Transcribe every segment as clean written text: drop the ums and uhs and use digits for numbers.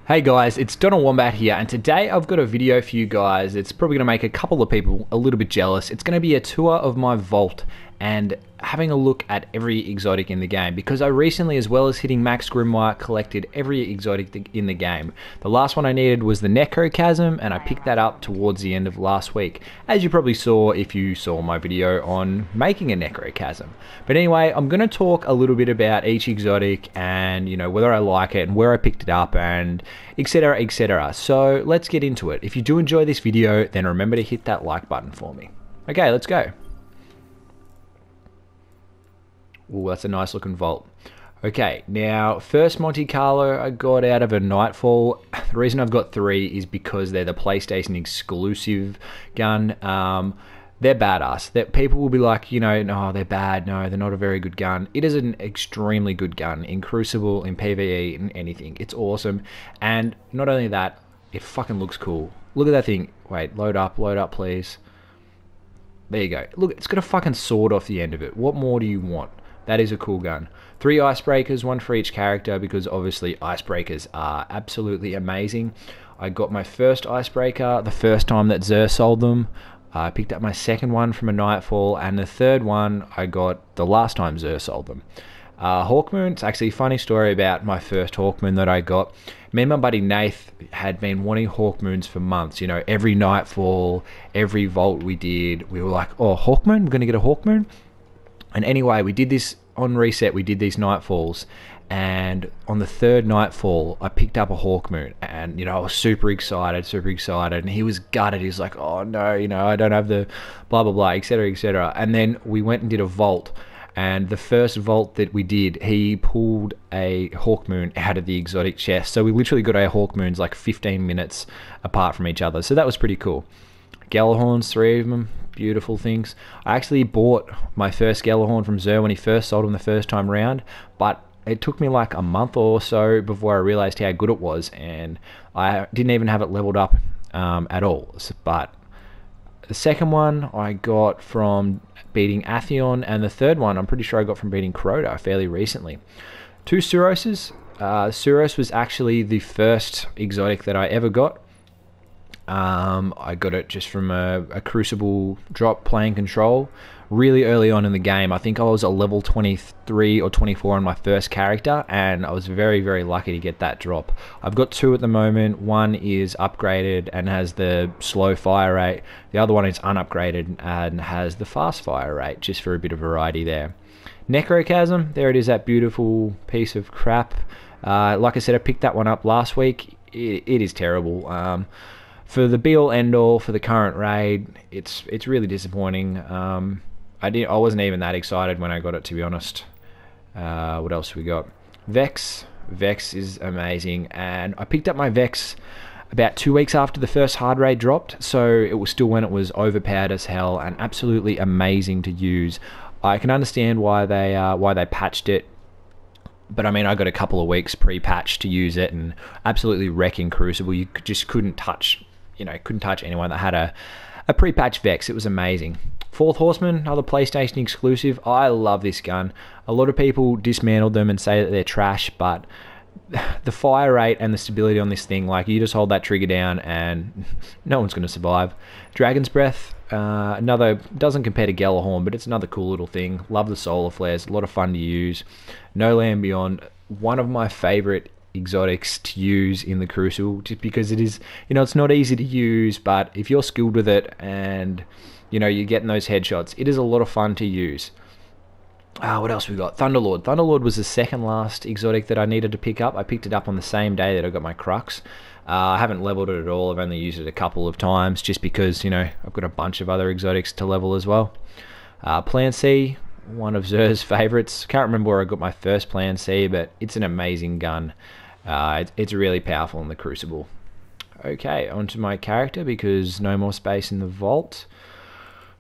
Hey guys, it's Donald Wombat here, and today I've got a video for you guys. It's probably going to make a couple of people a little bit jealous. It's going to be a tour of my vault and having a look at every exotic in the game, because I recently, as well as hitting Max Grimoire, collected every exotic in the game. The last one I needed was the Necrochasm, and I picked that up towards the end of last week, as you probably saw if you saw my video on making a Necrochasm. But anyway, I'm going to talk a little bit about each exotic and, you know, whether I like it and where I picked it up and etc, etc. So let's get into it. If you do enjoy this video, then remember to hit that like button for me. Okay, let's go. Oh, that's a nice looking vault. Okay, now first Monte Carlo I got out of a Nightfall. The reason I've got 3 is because they're the PlayStation exclusive gun. They're badass. That people will be like, you know, no, they're bad. No, they're not a very good gun. It is an extremely good gun in Crucible, in PvE, in anything. It's awesome. And not only that, it fucking looks cool. Look at that thing. Wait, load up, please. There you go. Look, it's got a fucking sword off the end of it. What more do you want? That is a cool gun. 3 icebreakers, 1 for each character, because obviously icebreakers are absolutely amazing. I got my first icebreaker the first time that Xur sold them. I picked up my second one from a Nightfall, and the third one I got the last time Xur sold them. Hawkmoon, it's actually a funny story about my first Hawkmoon that I got. Me and my buddy Nath had been wanting Hawkmoons for months. You know, every Nightfall, every vault we did, we were like, oh, Hawkmoon, we're going to get a Hawkmoon? And anyway, we did this on reset, we did these Nightfalls, and on the third Nightfall, I picked up a Hawkmoon, and, you know, I was super excited, and he was gutted. He was like, oh no, you know, I don't have the blah, blah, blah, etc, etc. And then we went and did a vault, and the first vault that we did, he pulled a Hawkmoon out of the exotic chest. So we literally got our Hawkmoons like 15 minutes apart from each other. So that was pretty cool. Gjallarhorns, 3 of them. Beautiful things. I actually bought my first Gjallarhorn from Xur when he first sold them the first time around, but it took me like a month or so before I realized how good it was, and I didn't even have it leveled up at all. But the second one I got from beating Atheon, and the third one I'm pretty sure I got from beating Crota fairly recently. 2 Suroses. Suros was actually the first exotic that I ever got. I got it just from a Crucible drop playing Control really early on in the game. I think I was a level 23 or 24 on my first character, and I was very, very lucky to get that drop. I've got 2 at the moment. One is upgraded and has the slow fire rate. The other one is unupgraded and has the fast fire rate, just for a bit of variety there. Necrochasm, there it is, that beautiful piece of crap. Like I said, I picked that one up last week. It is terrible. For the be-all end-all for the current raid, it's really disappointing. I wasn't even that excited when I got it, to be honest. What else we got? Vex. Vex is amazing, and I picked up my Vex about 2 weeks after the first hard raid dropped, so it was still when it was overpowered as hell and absolutely amazing to use. I can understand why they patched it. But I mean, I got a couple of weeks pre-patch to use it and absolutely wrecking Crucible. You just couldn't touch anyone that had a pre-patch Vex. It was amazing. 4th Horseman, another PlayStation exclusive. I love this gun. A lot of people dismantled them and say that they're trash, but the fire rate and the stability on this thing, like, you just hold that trigger down and no one's going to survive. Dragon's Breath, another, doesn't compare to Gjallarhorn, but it's another cool little thing. Love the solar flares, a lot of fun to use. No Land Beyond, one of my favorite exotics to use in the Crucible, just because it is, you know, it's not easy to use, but if you're skilled with it and, you know, you're getting those headshots, it is a lot of fun to use. What else we got? Thunderlord. Thunderlord was the second last exotic that I needed to pick up. I picked it up on the same day that I got my Crux. I haven't leveled it at all. I've only used it a couple of times just because, you know, I've got a bunch of other exotics to level as well. Plan C, one of Xur's favorites. Can't remember where I got my first Plan C, but it's an amazing gun. It's really powerful in the Crucible. Okay, onto my character, because no more space in the vault.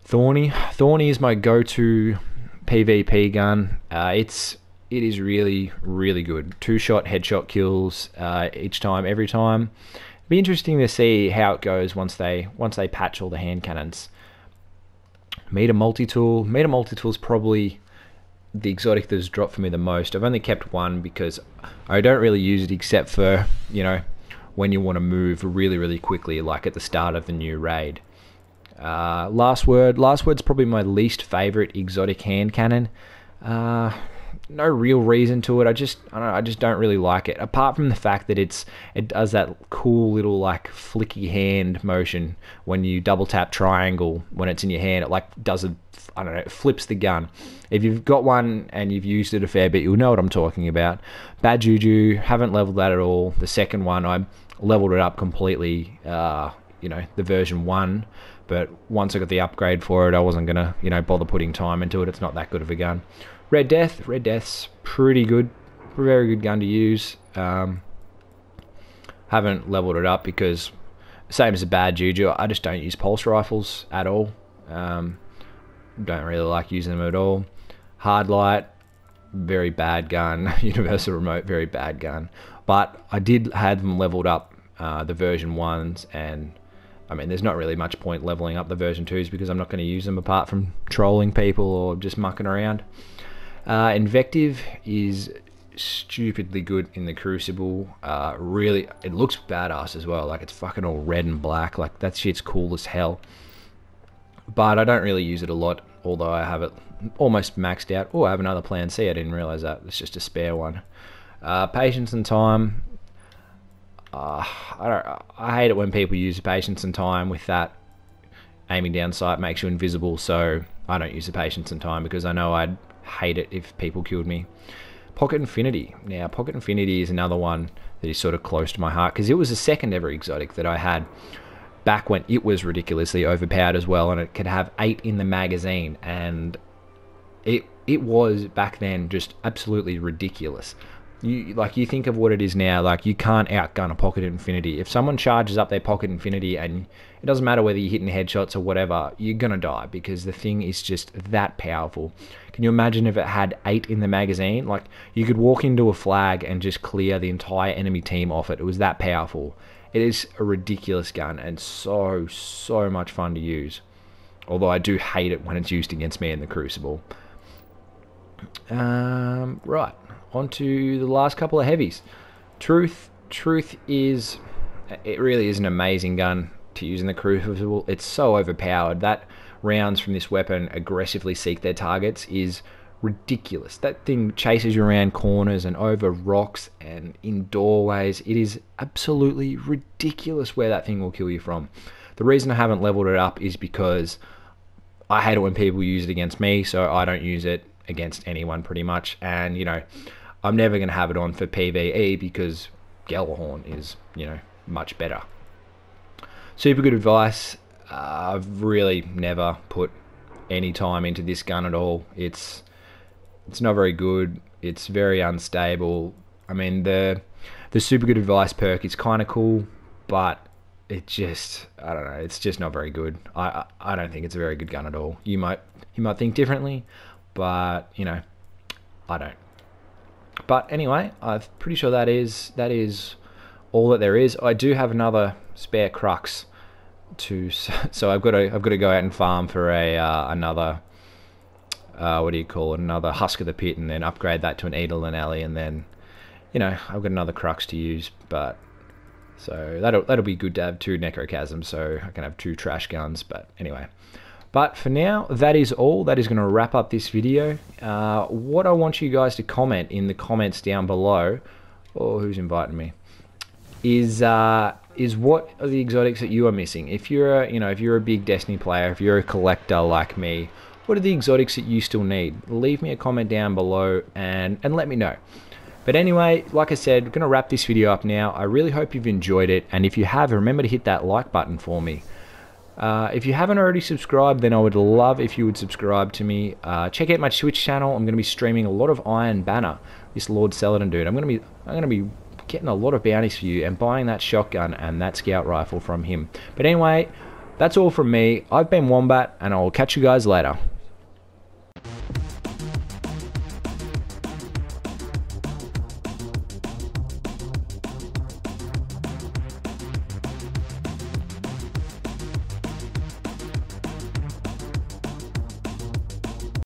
Thorny. Thorny is my go-to PvP gun. It is really, really good. 2-shot headshot kills each time, every time. It'll be interesting to see how it goes once they patch all the hand cannons. Meter Multi-Tool. Meter Multi-Tool is probably the exotic that has dropped for me the most. I've only kept one because I don't really use it except for, you know, when you want to move really, really quickly, like at the start of the new raid. Last word's probably my least favorite exotic hand cannon. No real reason to it. I just don't really like it. Apart from the fact that it does that cool little like flicky hand motion when you double tap triangle when it's in your hand. It like does a, I don't know, it flips the gun. If you've got one and you've used it a fair bit, you'll know what I'm talking about. Bad Juju, haven't leveled that at all. The second one, I leveled it up completely, you know, the version 1. But once I got the upgrade for it, I wasn't going to, you know, bother putting time into it. It's not that good of a gun. Red Death's pretty good. Very good gun to use. Haven't leveled it up because, same as a Bad Juju, I just don't use pulse rifles at all. Don't really like using them at all. Hard Light, very bad gun. Universal Remote, very bad gun. But I did have them leveled up, the version 1s, and I mean, there's not really much point leveling up the version 2s because I'm not going to use them apart from trolling people or just mucking around. Invective is stupidly good in the Crucible. Really, it looks badass as well. Like, it's fucking all red and black. Like, that shit's cool as hell. But I don't really use it a lot, although I have it almost maxed out. Oh, I have another Plan C. I didn't realize that. It's just a spare one. Patience and Time. I hate it when people use Patience and Time with that aiming down sight makes you invisible, so I don't use the Patience and Time because I know I'd hate it if people killed me. Pocket Infinity. Now, Pocket Infinity is another one that is sort of close to my heart because it was the second ever exotic that I had back when it was ridiculously overpowered as well, and it could have 8 in the magazine, and it was back then just absolutely ridiculous. You think of what it is now, like, you can't outgun a Pocket Infinity. If someone charges up their Pocket Infinity, and it doesn't matter whether you're hitting headshots or whatever, you're gonna die because the thing is just that powerful. Can you imagine if it had 8 in the magazine? Like, you could walk into a flag and just clear the entire enemy team off it. It was that powerful. It is a ridiculous gun and so much fun to use. Although I do hate it when it's used against me in the Crucible. Right. On to the last couple of heavies. Truth is, it really is an amazing gun to use in the Crucible. It's so overpowered. That rounds from this weapon aggressively seek their targets is ridiculous. That thing chases you around corners and over rocks and in doorways. It is absolutely ridiculous where that thing will kill you from. The reason I haven't leveled it up is because I hate it when people use it against me, so I don't use it against anyone pretty much. And, you know, I'm never going to have it on for PvE because Gjallarhorn is, you know, much better. Super good advice. I've really never put any time into this gun at all. It's not very good. It's very unstable. I mean, the super good advice perk is kind of cool, but it just, I don't know, it's just not very good. I don't think it's a very good gun at all. You might think differently, but, you know, I don't. But anyway, I'm pretty sure that is all that there is. I do have another spare crux so I've got to go out and farm for another what do you call it, another Husk of the Pit, and then upgrade that to an Eidolon Alley, and then, you know, I've got another crux to use. But so that'll be good to have 2 Necrochasms, so I can have 2 trash guns. But anyway, but for now, that is all. That is going to wrap up this video. What I want you guys to comment in the comments down below, or who's inviting me, is what are the exotics that you are missing? If you're a big Destiny player, if you're a collector like me, what are the exotics that you still need? Leave me a comment down below and let me know. But anyway, like I said, I'm going to wrap this video up now. I really hope you've enjoyed it, and if you have, remember to hit that like button for me. If you haven't already subscribed, then I would love if you would subscribe to me. Check out my Twitch channel. I'm going to be streaming a lot of Iron Banner, this Lord Celadon dude. I'm going to be getting a lot of bounties for you and buying that shotgun and that scout rifle from him. But anyway, that's all from me. I've been Wombat, and I'll catch you guys later.